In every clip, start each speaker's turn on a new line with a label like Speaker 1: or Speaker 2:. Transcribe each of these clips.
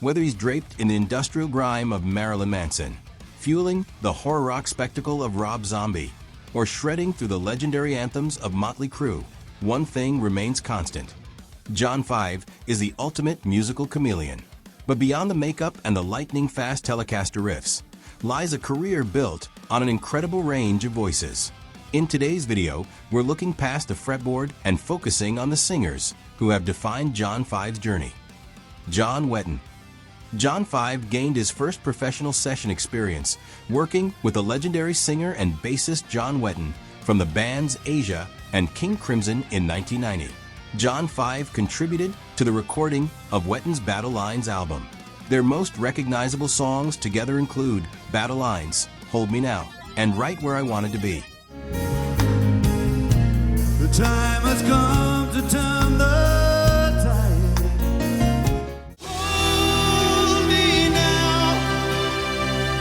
Speaker 1: Whether he's draped in the industrial grime of Marilyn Manson, fueling the horror rock spectacle of Rob Zombie, or shredding through the legendary anthems of Mötley Crüe, one thing remains constant. John 5 is the ultimate musical chameleon. But beyond the makeup and the lightning-fast Telecaster riffs, lies a career built on an incredible range of voices. In today's video, we're looking past the fretboard and focusing on the singers who have defined John 5's journey. John Wetton. John 5 gained his first professional session experience working with the legendary singer and bassist John Wetton from the bands Asia and King Crimson in 1990. John 5 contributed to the recording of Wetton's Battle Lines album. Their most recognizable songs together include Battle Lines, Hold Me Now, and Right Where I Wanted to Be.
Speaker 2: The time has come to turn the tide. Hold me now,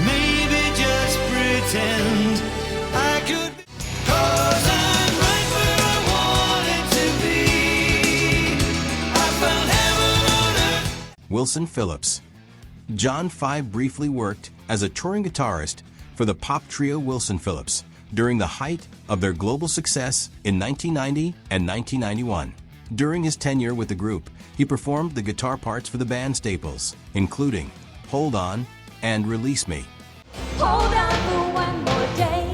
Speaker 2: maybe just pretend I could be, 'cause I'm right where I wanted to be. I found heaven on earth.
Speaker 1: Wilson Phillips. John 5 briefly worked as a touring guitarist for the pop trio Wilson Phillips during the height of their global success in 1990 and 1991. During his tenure with the group, he performed the guitar parts for the band staples, including Hold On and Release Me.
Speaker 3: Hold on for one more day.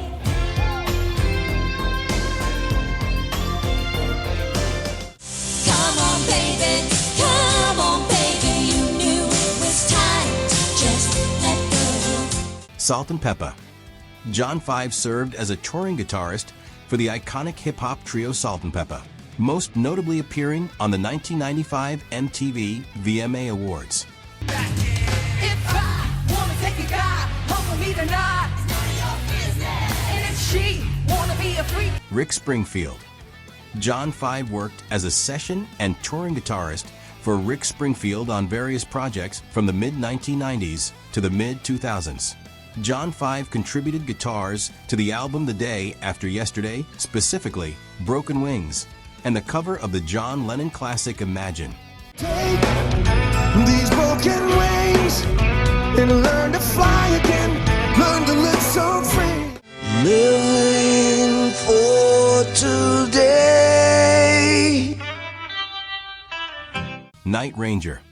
Speaker 3: Come on baby, you knew it was time to just let go.
Speaker 1: Salt-N-Pepa. John 5 served as a touring guitarist for the iconic hip-hop trio Salt-N-Pepa, most notably appearing on the 1995 MTV VMA Awards.
Speaker 4: If I wanna take a guy home with me tonight, it's none of your business. And if she wanna be a freak,
Speaker 1: Rick Springfield. John 5 worked as a session and touring guitarist for Rick Springfield on various projects from the mid-1990s to the mid-2000s. John 5 contributed guitars to the album The Day After Yesterday, specifically Broken Wings, and the cover of the John Lennon classic Imagine.
Speaker 2: Take these broken wings and learn to fly again, learn to live so free. Living for today.
Speaker 1: Night Ranger.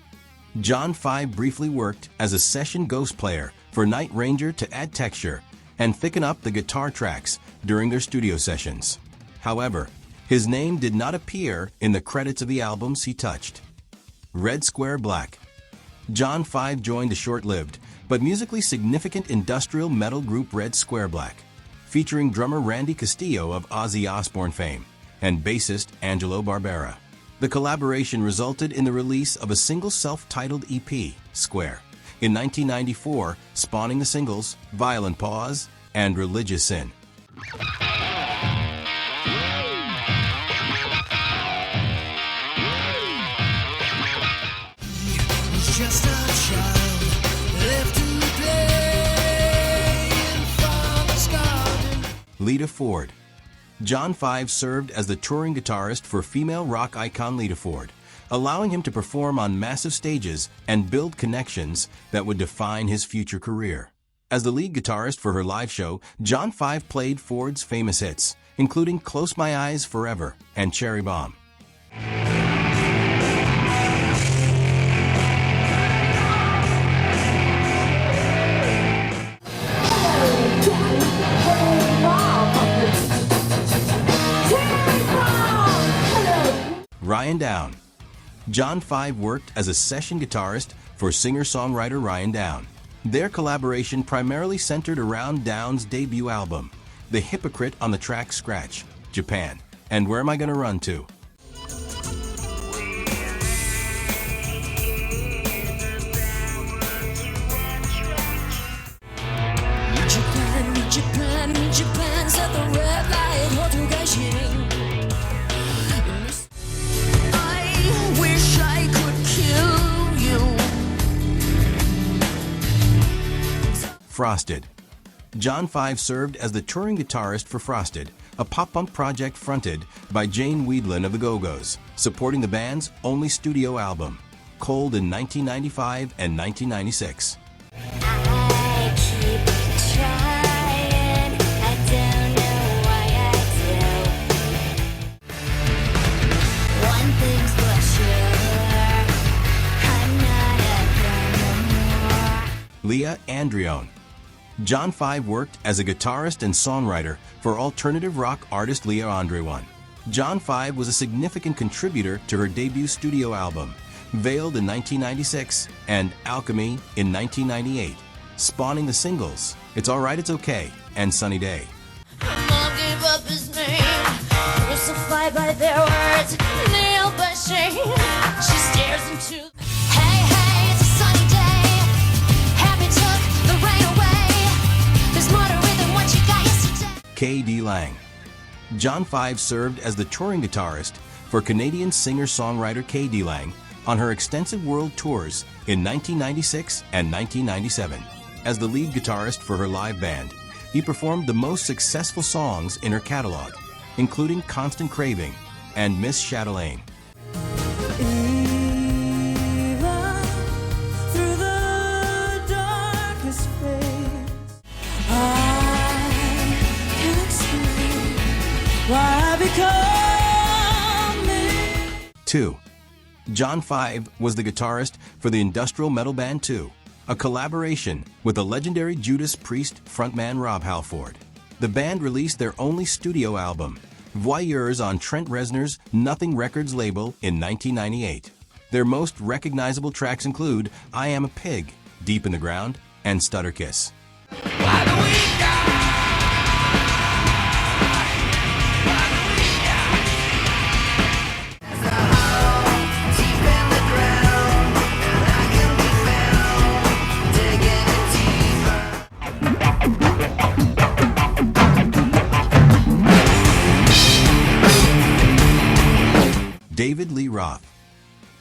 Speaker 1: John 5 briefly worked as a session ghost player for Night Ranger to add texture and thicken up the guitar tracks during their studio sessions. However, his name did not appear in the credits of the albums he touched. Red Square Black. John 5 joined the short-lived but musically significant industrial metal group Red Square Black, featuring drummer Randy Castillo of Ozzy Osbourne fame and bassist Angelo Barbera. The collaboration resulted in the release of a single self-titled EP, Square, in 1994, spawning the singles Violent Pause and Religious Sin.
Speaker 2: He's just a child left to play in Father's garden.
Speaker 1: Lita Ford. John 5 served as the touring guitarist for female rock icon Lita Ford, allowing him to perform on massive stages and build connections that would define his future career. As the lead guitarist for her live show, John 5 played Ford's famous hits, including Close My Eyes Forever and Cherry Bomb. Downe. John 5 worked as a session guitarist for singer-songwriter Downe. Their collaboration primarily centered around Downe's debut album, The Hypocrite on the track Scratch, Japan, and Where Am I Gonna Run To?
Speaker 3: Japan, set the red light, hold to Beijing. I wish I could kill you.
Speaker 1: Frosted. John 5 served as the touring guitarist for Frosted, a pop-punk project fronted by Wiedlin of the Go-Go's, supporting the band's only studio album. Cold in 1995 and 1996.
Speaker 3: I keep trying, I don't know why I do. One thing's for sure, I'm not a girl no more.
Speaker 1: Leah Andreone. John 5 worked as a guitarist and songwriter for alternative rock artist Leah Andreone. John 5 was a significant contributor to her debut studio album, Veiled in 1996 and Alchemy in 1998, spawning the singles It's Alright It's Okay and Sunny Day.
Speaker 3: Mom gave up his name, crucified by their words, nailed by shame. She stares into. Hey, hey, it's a sunny day. Happy took the rain away. There's more to it than what you got yesterday.
Speaker 1: K.D. Lang. John 5 served as the touring guitarist for Canadian singer-songwriter K.D. Lang on her extensive world tours in 1996 and 1997. As the lead guitarist for her live band, he performed the most successful songs in her catalog, including Constant Craving and Miss Chatelaine.
Speaker 4: Through the darkest phase, I can explain why I become me.
Speaker 1: 2. John 5 was the guitarist for the industrial metal band 2, a collaboration with the legendary Judas Priest frontman Rob Halford. The band released their only studio album, Voyeurs, on Trent Reznor's Nothing Records label in 1998. Their most recognizable tracks include I Am a Pig, Deep in the Ground, and Stutter Kiss. David Lee Roth.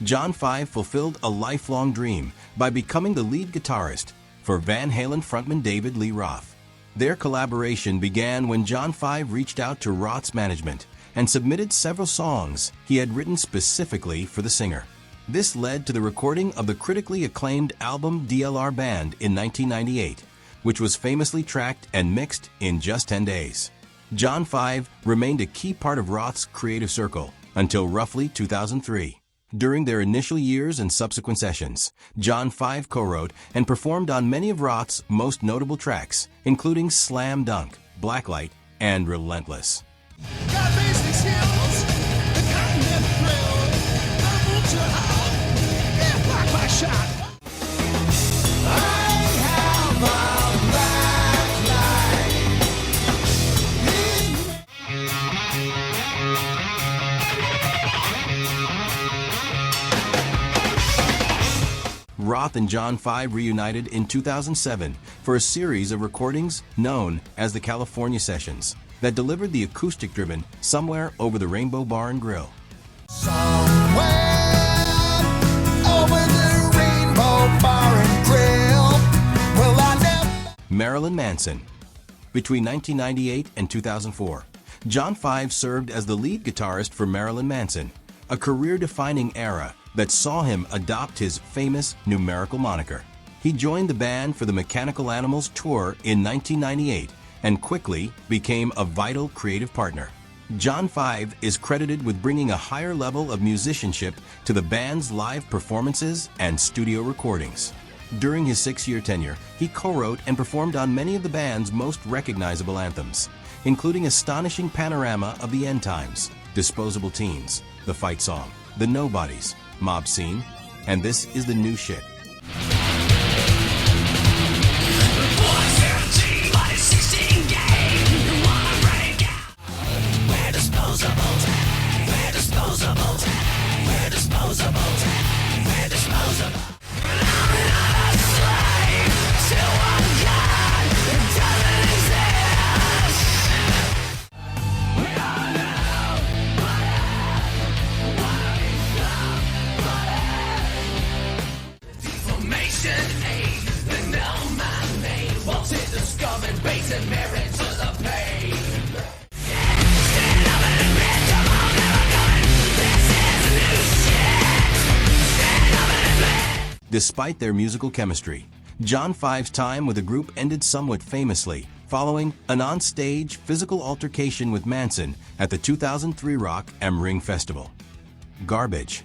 Speaker 1: John 5 fulfilled a lifelong dream by becoming the lead guitarist for Van Halen frontman David Lee Roth. Their collaboration began when John 5 reached out to Roth's management and submitted several songs he had written specifically for the singer. This led to the recording of the critically acclaimed album DLR Band in 1998, which was famously tracked and mixed in just 10 days. John 5 remained a key part of Roth's creative circle until roughly 2003. During their initial years and subsequent sessions, John 5 co-wrote and performed on many of Roth's most notable tracks, including Slam Dunk, Blacklight, and Relentless.
Speaker 2: Got basic skills, the kind that thrill, double to hard, yeah, black by shot. I have a black light.
Speaker 1: Roth and John 5 reunited in 2007 for a series of recordings known as the California Sessions that delivered the acoustic-driven Somewhere Over the Rainbow Bar and Grill.
Speaker 2: Somewhere over the rainbow bar and grill. Will I never...
Speaker 1: Marilyn Manson. Between 1998 and 2004, John 5 served as the lead guitarist for Marilyn Manson, a career-defining era that saw him adopt his famous numerical moniker. He joined the band for the Mechanical Animals tour in 1998 and quickly became a vital creative partner. John 5 is credited with bringing a higher level of musicianship to the band's live performances and studio recordings. During his 6-year tenure, he co-wrote and performed on many of the band's most recognizable anthems, including Astonishing Panorama of the End Times, Disposable Teens, The Fight Song, The Nobodies, Mob Scene, and This Is the New Shit. Despite their musical chemistry, John 5's time with the group ended somewhat famously, following an on-stage physical altercation with Manson at the 2003 Rock am Ring Festival. Garbage.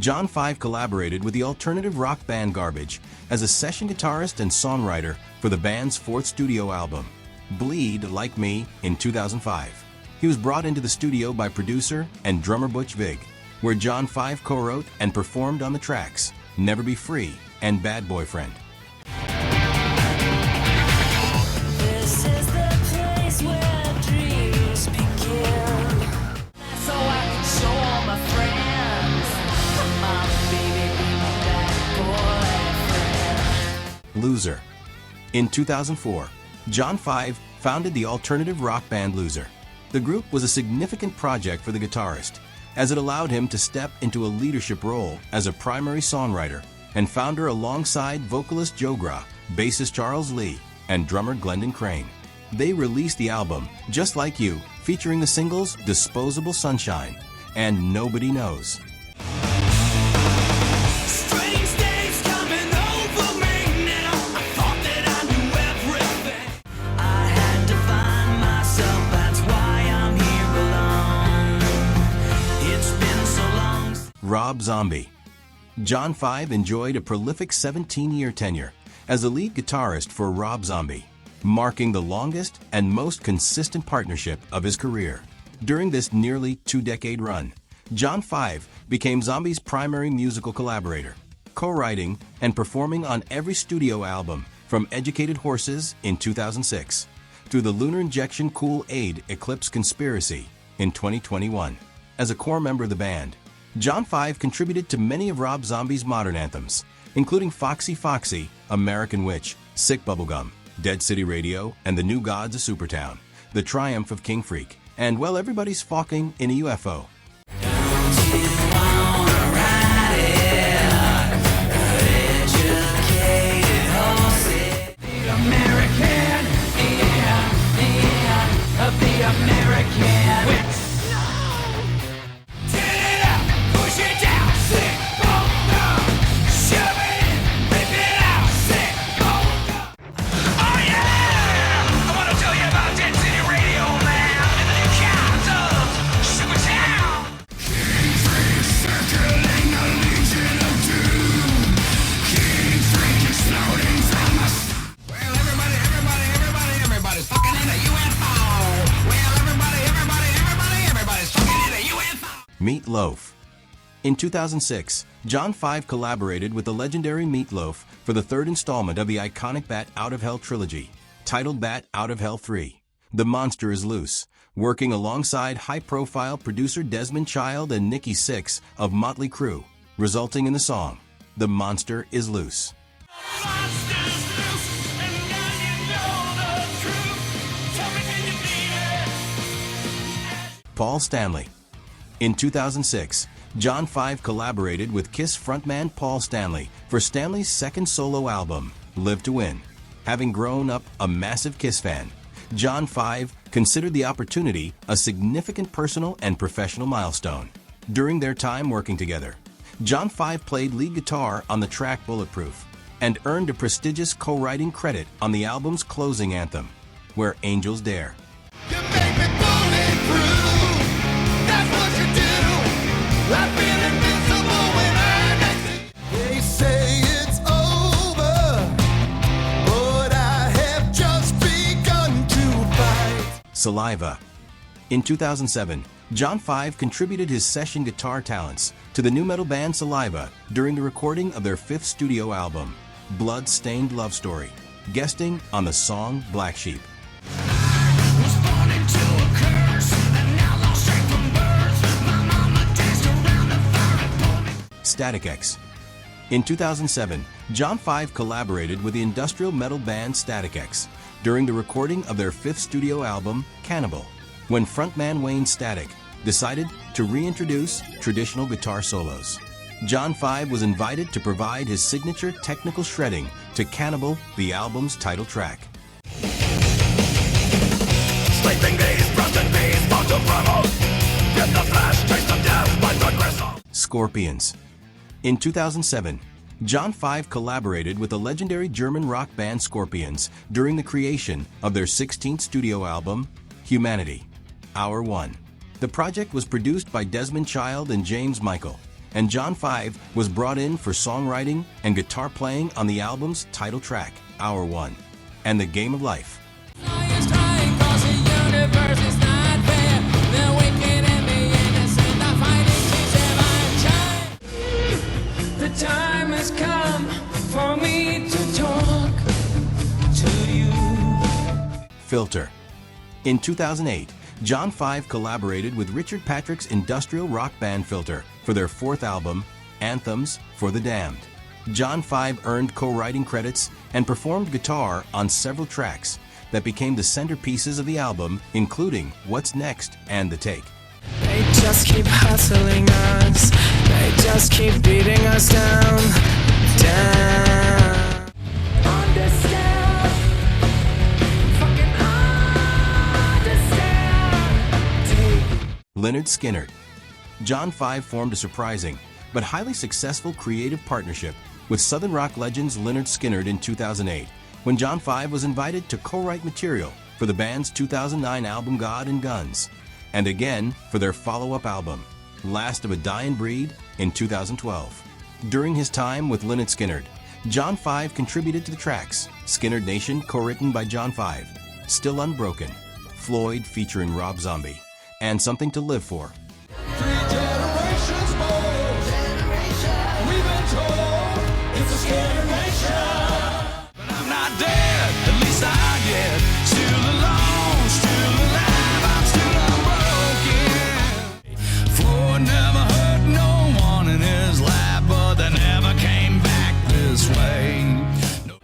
Speaker 1: John 5 collaborated with the alternative rock band Garbage as a session guitarist and songwriter for the band's fourth studio album, Bleed Like Me, in 2005. He was brought into the studio by producer and drummer Butch Vig, where John 5 co-wrote and performed on the tracks Never Be Free and Bad Boyfriend.
Speaker 4: This is the place where dreams begin. So I can show all my friends. Come on, baby, be my bad boyfriend.
Speaker 1: Loser. In 2004, John 5 founded the alternative rock band Loser. The group was a significant project for the guitarist, as it allowed him to step into a leadership role as a primary songwriter and founder alongside vocalist Joe Gra, bassist Charles Lee, and drummer Glendon Crane. They released the album Just Like You, featuring the singles Disposable Sunshine and Nobody Knows.
Speaker 2: Strange days coming over me now. I thought that I knew everything. I had to find myself, that's why I'm here alone. It's been so long.
Speaker 1: Rob Zombie. John 5 enjoyed a prolific 17-year tenure as the lead guitarist for Rob Zombie, marking the longest and most consistent partnership of his career. During this nearly two-decade run, John 5 became Zombie's primary musical collaborator, co-writing and performing on every studio album from Educated Horses in 2006 through the Lunar Injection Cool Aid Eclipse Conspiracy in 2021. As a core member of the band, John 5 contributed to many of Rob Zombie's modern anthems, including Foxy Foxy, American Witch, Sick Bubblegum, Dead City Radio, and The New Gods of Supertown, The Triumph of King Freak, and Well Everybody's Falking in a UFO. Meat Loaf. In 2006, John 5 collaborated with the legendary Meat Loaf for the third installment of the iconic Bat Out of Hell trilogy, titled Bat Out of Hell 3. The Monster is Loose, working alongside high-profile producer Desmond Child and Nikki Sixx of Mötley Crüe, resulting in the song, The Monster is Loose. Paul Stanley. In 2006, John 5 collaborated with Kiss frontman Paul Stanley for Stanley's second solo album, Live to Win. Having grown up a massive Kiss fan, John 5 considered the opportunity a significant personal and professional milestone. During their time working together, John 5 played lead guitar on the track Bulletproof and earned a prestigious co-writing credit on the album's closing anthem, Where Angels Dare.
Speaker 2: You make me bulletproof. That's what you do. I feel invincible when I'm next to you. They say it's over, but I have just begun to fight.
Speaker 1: Saliva. In 2007, John 5 contributed his session guitar talents to the new metal band Saliva during the recording of their fifth studio album, Blood-Stained Love Story, guesting on the song Black Sheep.
Speaker 2: Was born into a curse, and now lost straight from birth. My mama danced around the fire and pulled me.
Speaker 1: Static X. In 2007, John 5 collaborated with the industrial metal band Static X during the recording of their fifth studio album, Cannibal, when frontman Wayne Static decided to reintroduce traditional guitar solos. John 5 was invited to provide his signature technical shredding to Cannibal, the album's title track.
Speaker 2: Sleeping bees, broken bees, bottom ramos. Get the flash, taste of death, my blood gristle.
Speaker 1: Scorpions. In 2007, John 5 collaborated with the legendary German rock band Scorpions during the creation of their 16th studio album, Humanity, Hour 1. The project was produced by Desmond Child and James Michael, and John 5 was brought in for songwriting and guitar playing on the album's title track, Hour 1, and The Game of Life.
Speaker 4: The time has come for me to talk to you.
Speaker 1: Filter. In 2008, John 5 collaborated with Richard Patrick's industrial rock band Filter for their fourth album, Anthems for the Damned. John 5 earned co-writing credits and performed guitar on several tracks that became the centerpieces of the album, including What's Next and The Take.
Speaker 4: They just keep hustling us. They just keep beating us down. Understand. Fucking understand.
Speaker 1: Lynyrd Skynyrd. John 5 formed a surprising but highly successful creative partnership with Southern rock legends Lynyrd Skynyrd in 2008, when John 5 was invited to co-write material for the band's 2009 album God and Guns, and again for their follow-up album, Last of a Dying Breed, in 2012. During his time with Lynyrd Skynyrd, John 5 contributed to the tracks Skynyrd Nation, co-written by John 5, Still Unbroken, Floyd featuring Rob Zombie, and Something to Live For.
Speaker 2: 3 generations more. We've been told it's a scary nation. But I'm not dead, at least I get. Still alone, still alive, I'm still unbroken. Floyd never hurt no one in his life, but they never came back this way.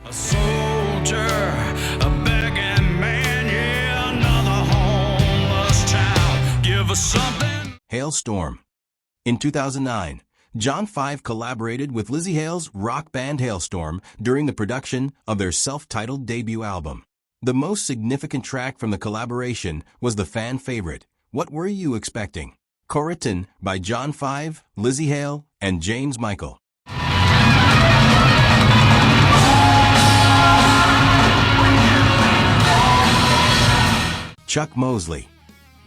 Speaker 2: A soldier, a begging man, yeah, another homeless child. Give us something.
Speaker 1: Halestorm. In 2009, John 5 collaborated with Lzzy Hale's rock band Halestorm during the production of their self-titled debut album. The most significant track from the collaboration was the fan favorite, What Were You Expecting?, co-written by John 5, Lzzy Hale, and James Michael. Chuck Mosley.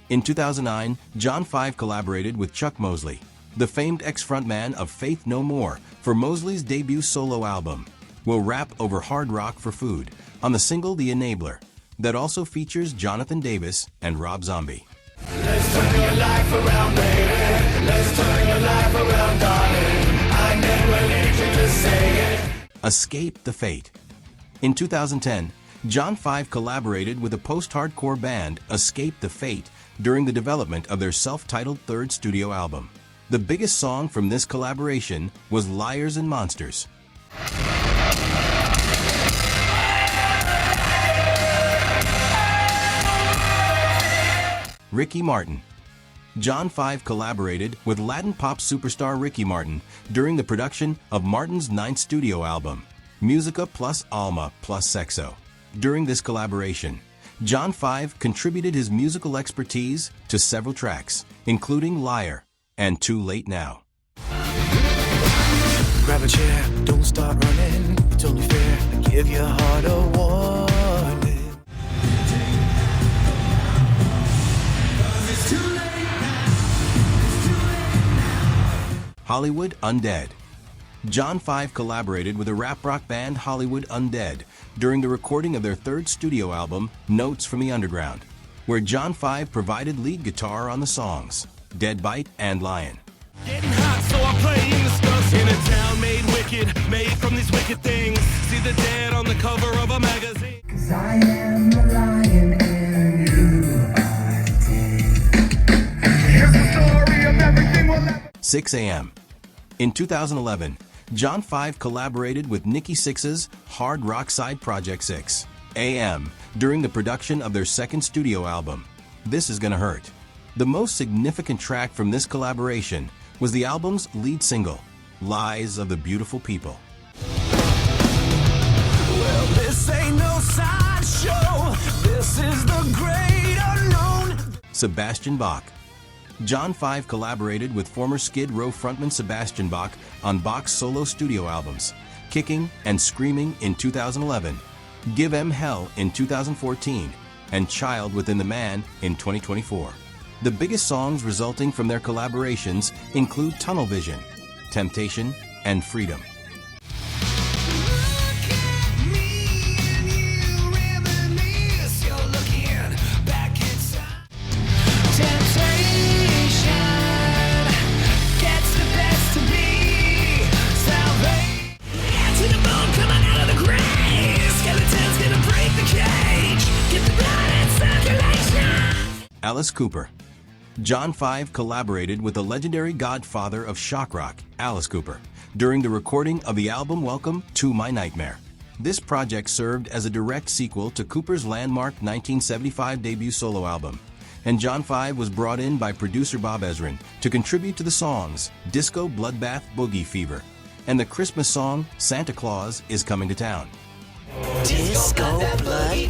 Speaker 1: In 2009, John 5 collaborated with Chuck Mosley, the famed ex-frontman of Faith No More, for Mosley's debut solo album, We'll Rap Over Hard Rock for Food, on the single The Enabler, that also features Jonathan Davis and Rob Zombie.
Speaker 2: Let's turn your life around, baby. Let's turn your life around, darling. I never need you to say it.
Speaker 1: Escape the Fate. In 2010, John 5 collaborated with the post-hardcore band Escape the Fate during the development of their self-titled third studio album. The biggest song from this collaboration was Liars and Monsters. Ricky Martin. John 5 collaborated with Latin pop superstar Ricky Martin during the production of Martin's 9th studio album, Musica plus Alma plus Sexo. During this collaboration, John 5 contributed his musical expertise to several tracks, including Liar and Too Late Now.
Speaker 5: Grab a chair, don't start running. It's only fair to give your heart a warning.
Speaker 1: Hollywood Undead. John 5 collaborated with the rap rock band Hollywood Undead during the recording of their third studio album, Notes from the Underground, where John 5 provided lead guitar on the songs Dead Bite and Lion.
Speaker 2: Getting hot, so I play in the stuff in a town made wicked, made from these wicked things. See the dead on the cover of a magazine.
Speaker 6: 'Cause I am the lion and you are dead.
Speaker 2: Here's the story of everything we'll ever.
Speaker 1: 6 a.m. In 2011, John 5 collaborated with Nikki Sixx's hard rock side project 6 a.m. during the production of their second studio album, This Is Gonna Hurt. The most significant track from this collaboration was the album's lead single, Lies of the Beautiful People.
Speaker 2: Well, this ain't no sideshow. This is the great unknown.
Speaker 1: Sebastian Bach. John 5 collaborated with former Skid Row frontman Sebastian Bach on Bach's solo studio albums, Kicking and Screaming in 2011, Give 'Em Hell in 2014, and Child Within the Man in 2024. The biggest songs resulting from their collaborations include Tunnel Vision, Temptation, and Freedom. Alice Cooper. John 5 collaborated with the legendary godfather of shock rock, Alice Cooper, during the recording of the album Welcome to My Nightmare. This project served as a direct sequel to Cooper's landmark 1975 debut solo album, and John 5 was brought in by producer Bob Ezrin to contribute to the songs Disco Bloodbath Boogie Fever and the Christmas song Santa Claus is Coming to Town.
Speaker 7: Disco bloodbath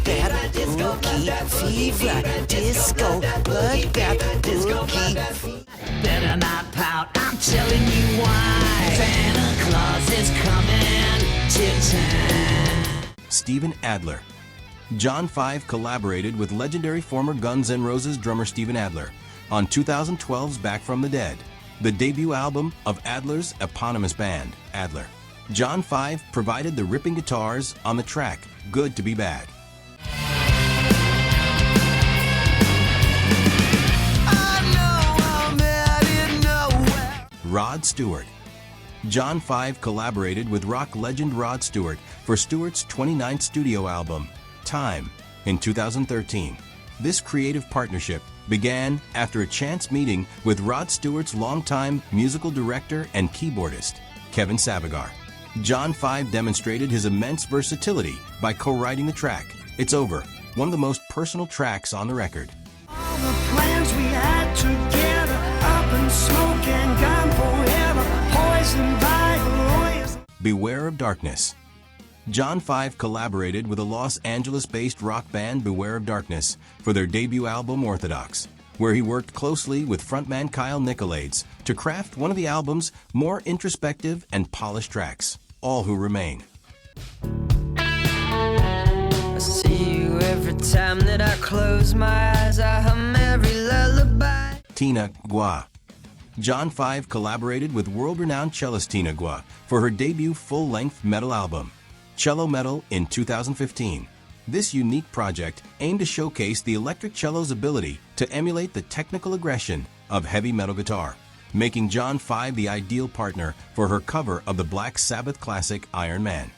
Speaker 7: boogie fever. Disco bloodbath boogie fever. Better not pout, I'm telling you why. Santa Claus is coming to town.
Speaker 1: Steven Adler. John 5 collaborated with legendary former Guns N' Roses drummer Steven Adler on 2012's Back from the Dead, the debut album of Adler's eponymous band, Adler. John 5 provided the ripping guitars on the track Good to Be Bad. Rod Stewart. John 5 collaborated with rock legend Rod Stewart for Stewart's 29th studio album, Time, in 2013. This creative partnership began after a chance meeting with Rod Stewart's longtime musical director and keyboardist, Kevin Savigar. John 5 demonstrated his immense versatility by co-writing the track, It's Over, one of the most personal tracks on the record.
Speaker 2: All the plans we had together, up and smoking, gone forever, poisoned by the lawyers.
Speaker 1: Beware of Darkness. John 5 collaborated with the Los Angeles-based rock band Beware of Darkness for their debut album Orthodox, where he worked closely with frontman Kyle Nicolaides to craft one of the album's more introspective and polished tracks, All Who Remain.
Speaker 7: I see you every time that I close my eyes. I hum every lullaby.
Speaker 1: Tina Gua. John 5 collaborated with world-renowned cellist Tina Gua for her debut full-length metal album, Cello Metal, in 2015. This unique project aimed to showcase the electric cello's ability to emulate the technical aggression of heavy metal guitar, making John 5 the ideal partner for her cover of the Black Sabbath classic Iron Man.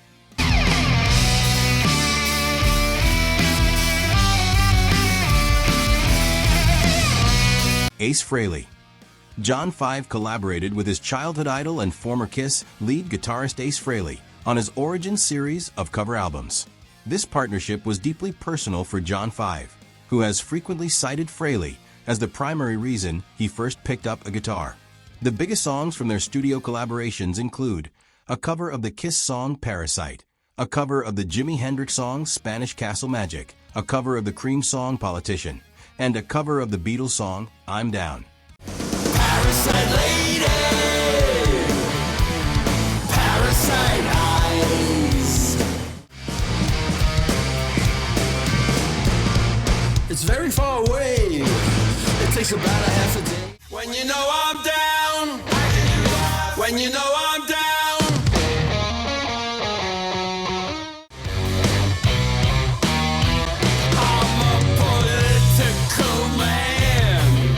Speaker 1: Ace Frehley. John 5 collaborated with his childhood idol and former Kiss lead guitarist Ace Frehley on his Origins series of cover albums. This partnership was deeply personal for John 5, who has frequently cited Frehley as the primary reason he first picked up a guitar. The biggest songs from their studio collaborations include a cover of the Kiss song Parasite, a cover of the Jimi Hendrix song Spanish Castle Magic, a cover of the Cream song Politician, and a cover of the Beatles song I'm Down.
Speaker 2: Parasite lady, parasite eyes. It's very far away. It takes about a half a day. When you know I'm down. When you know I'm down. I'm a political man.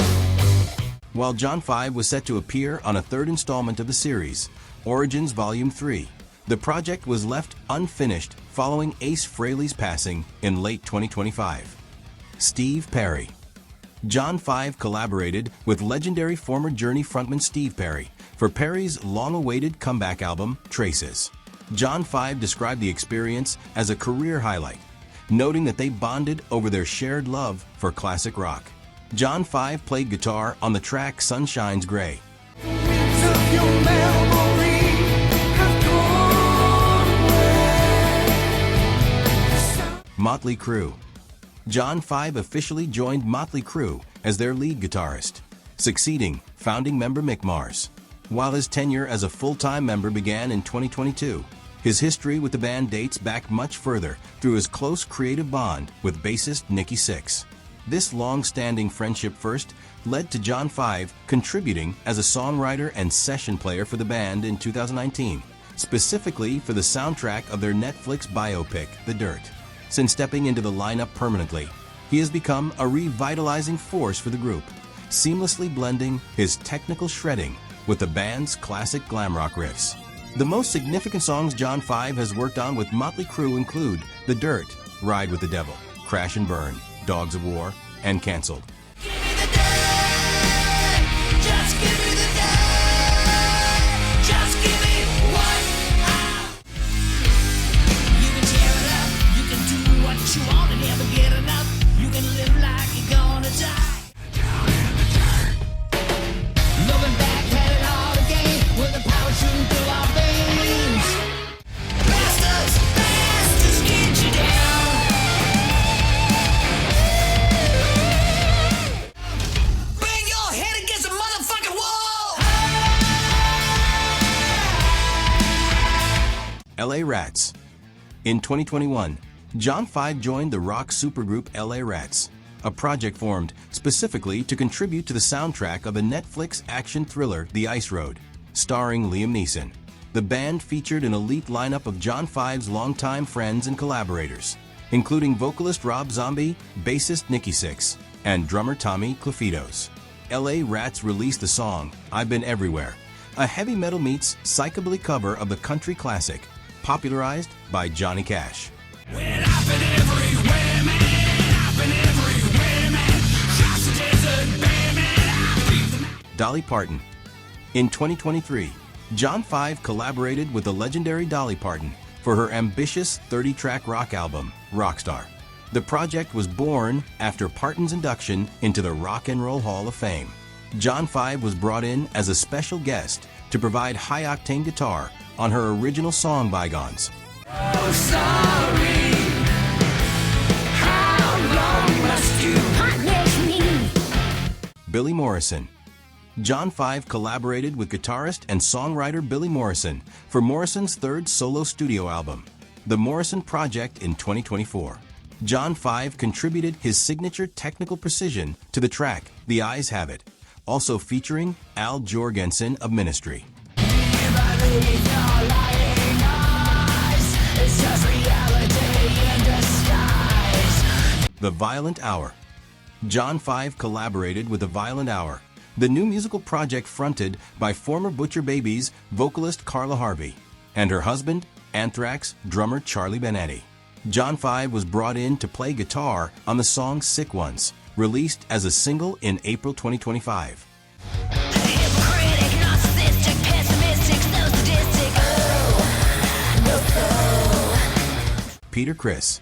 Speaker 1: While John 5 was set to appear on a third installment of the series, Origins Volume 3, the project was left unfinished following Ace Frehley's passing in late 2025. Steve Perry. John 5 collaborated with legendary former Journey frontman Steve Perry for Perry's long-awaited comeback album, Traces. John 5 described the experience as a career highlight, noting that they bonded over their shared love for classic rock. John 5 played guitar on the track Sunshine's Gray. Mötley Crüe. John 5 officially joined Mötley Crüe as their lead guitarist, succeeding founding member Mick Mars. While his tenure as a full-time member began in 2022, His history with the band dates back much further through his close creative bond with bassist Nikki Sixx. This long-standing friendship first led to John 5 contributing as a songwriter and session player for the band in 2019, specifically for the soundtrack of their Netflix biopic, The Dirt. Since stepping into the lineup permanently, he has become a revitalizing force for the group, seamlessly blending his technical shredding with the band's classic glam rock riffs. The most significant songs John 5 has worked on with Mötley Crüe include The Dirt, Ride with the Devil, Crash and Burn, Dogs of War, and Cancelled.
Speaker 2: Give me the dirt, just give me the dirt, just give me what you can tear it up, you can do what you want and never get enough. You can live like you're gonna die. Looking back, had it all again, with the power shooting through our veins. Masters, get you down. Bang your head against a motherfucking wall.
Speaker 1: LA Rats. In 2021, John 5 joined the rock supergroup LA Rats, a project formed specifically to contribute to the soundtrack of the Netflix action thriller The Ice Road, starring Liam Neeson. The band featured an elite lineup of John 5's longtime friends and collaborators, including vocalist Rob Zombie, bassist Nikki Sixx, and drummer Tommy Clufitos. LA Rats released the song I've Been Everywhere, a heavy metal meets psychobilly cover of the country classic, popularized by Johnny Cash.
Speaker 2: Well, I've been everywhere, man. I've been everywhere, man. Across the desert, bare, man. I beat the mountain.
Speaker 1: Dolly Parton. In 2023, John 5 collaborated with the legendary Dolly Parton for her ambitious 30-track rock album, Rockstar. The project was born after Parton's induction into the Rock and Roll Hall of Fame. John 5 was brought in as a special guest to provide high-octane guitar on her original song Bygones.
Speaker 2: Oh, sorry. How long must you punish me?
Speaker 1: Billy Morrison. John 5 collaborated with guitarist and songwriter Billy Morrison for Morrison's third solo studio album, The Morrison Project, in 2024. John 5 contributed his signature technical precision to the track The Eyes Have It, also featuring Al Jorgensen of Ministry. The Violent Hour. John 5 collaborated with The Violent Hour, the new musical project fronted by former Butcher Babies vocalist Carla Harvey and her husband, Anthrax drummer Charlie Benetti. John 5 was brought in to play guitar on the song Sick Ones, released as a single in April 2025. Peter Criss.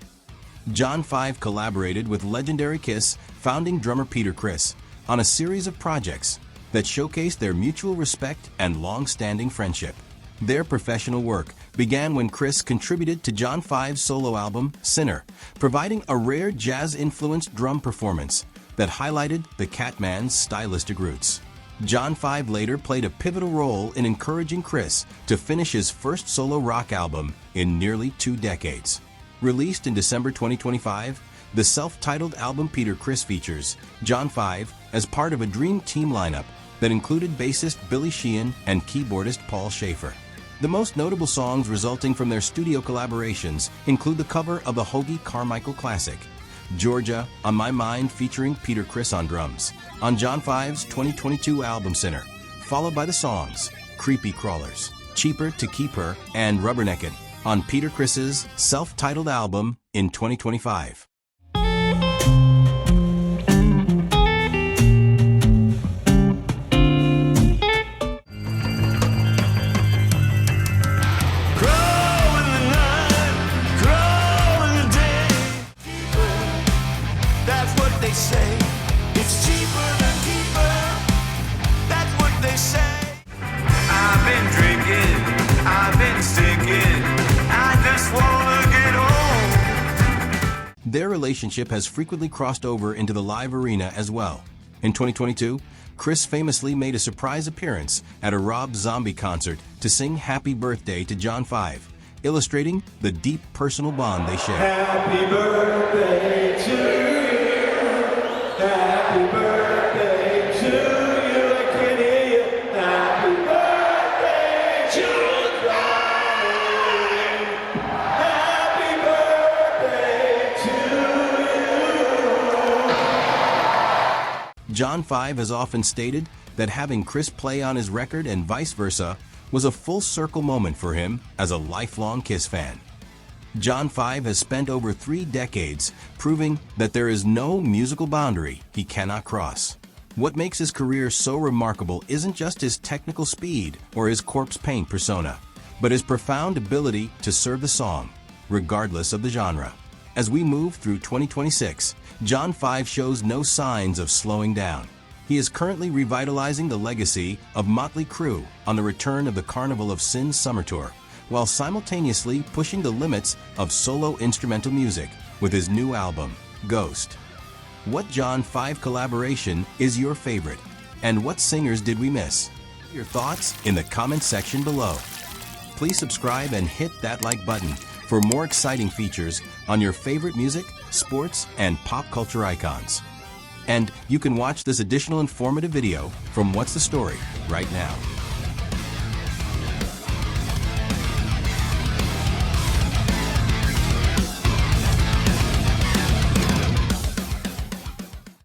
Speaker 1: John 5 collaborated with legendary Kiss founding drummer Peter Criss on a series of projects that showcased their mutual respect and long-standing friendship. Their professional work began when Criss contributed to John 5's solo album, Sinner, providing a rare jazz-influenced drum performance that highlighted the Catman's stylistic roots. John 5 later played a pivotal role in encouraging Criss to finish his first solo rock album in nearly 2 decades. Released in December 2025, the self-titled album Peter Criss features John 5 as part of a dream team lineup that included bassist Billy Sheehan and keyboardist Paul Schaefer. The most notable songs resulting from their studio collaborations include the cover of the Hoagie Carmichael classic, Georgia on My Mind featuring Peter Criss on drums, on John 5's 2022 album Sinner, followed by the songs Creepy Crawlers, Cheaper to Keep Her, and Rubbernecked on Peter Criss's self-titled album in 2025. Their relationship has frequently crossed over into the live arena as well. In 2022, Criss famously made a surprise appearance at a Rob Zombie concert to sing Happy Birthday to John 5, illustrating the deep personal bond they share.
Speaker 2: Happy birthday to you. Happy birthday to you. I can hear you. Happy birthday to Johnny. Happy birthday to you.
Speaker 1: John 5 has often stated that having Chris play on his record and vice versa was a full circle moment for him as a lifelong Kiss fan. John 5 has spent over 3 decades proving that there is no musical boundary he cannot cross. What makes his career so remarkable isn't just his technical speed or his corpse paint persona, but his profound ability to serve the song, regardless of the genre. As we move through 2026, John 5 shows no signs of slowing down. He is currently revitalizing the legacy of Mötley Crüe on the return of the Carnival of Sins Summer Tour, while simultaneously pushing the limits of solo instrumental music with his new album, Ghost. What John 5 collaboration is your favorite? And what singers did we miss? Your thoughts in the comments section below. Please subscribe and hit that like button for more exciting features on your favorite music, sports, and pop culture icons. And you can watch this additional informative video from What's the Story right now.